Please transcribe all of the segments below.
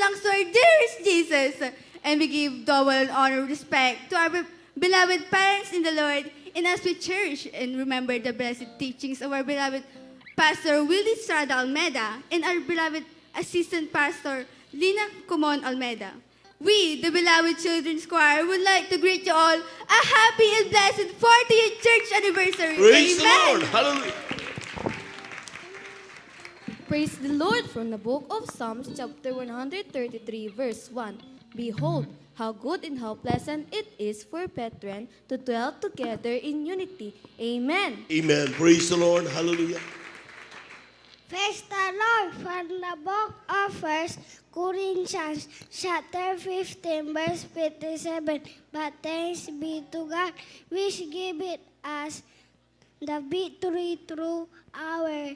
belongs to our dearest Jesus. And we give double honor and respect to our beloved parents in the Lord. And as we cherish and remember the blessed teachings of our beloved Pastor Willie Strada Almeida and our beloved Assistant Pastor Lina Kumon Almeida, we, the beloved Children's Choir, would like to greet you all a happy and blessed 40th church anniversary. Praise the Amen. Lord. Hallelujah. Praise the Lord from the book of Psalms, chapter 133, verse 1. Behold, how good and how pleasant it is for brethren to dwell together in unity. Amen. Amen. Praise the Lord. Hallelujah. Praise the Lord from the book of 1 Corinthians, chapter 15, verse 57. But thanks be to God, which giveth us the victory through our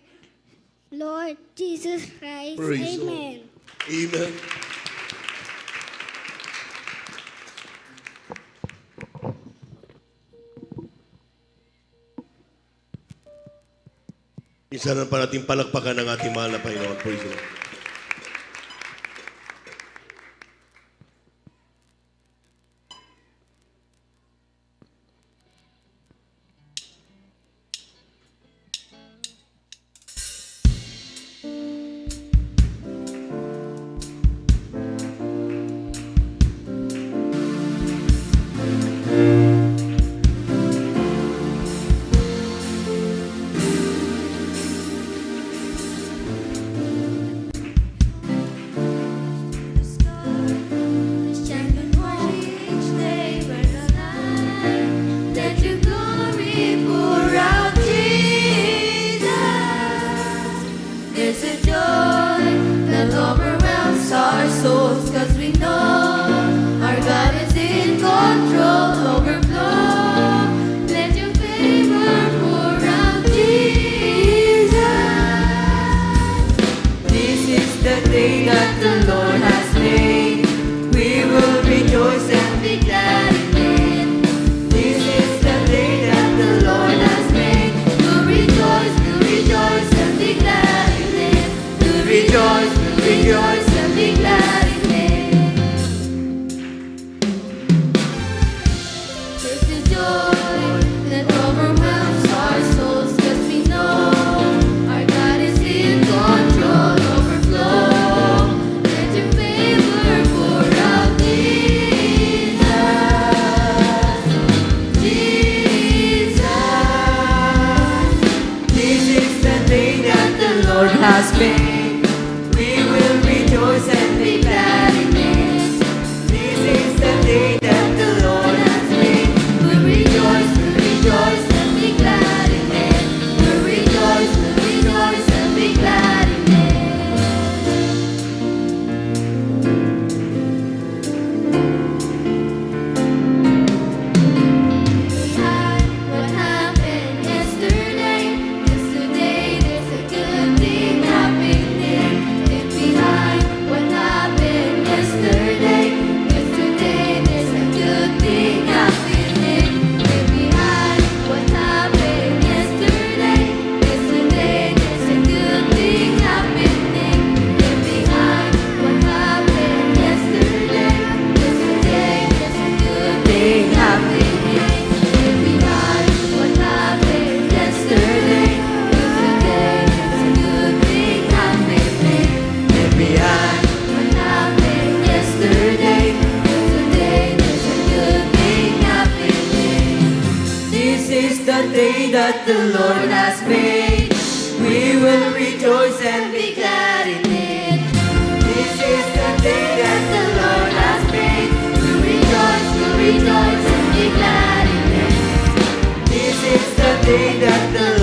Lord Jesus Christ. Praise the Amen. Lord. Amen. Isa na pa natin palakpakan ng ating mahal na Panginoon. Praise the Lord. That the Lord has made, we will rejoice and be glad in it. This is the day that the Lord has made. We'll rejoice and be glad in it. This is the day that the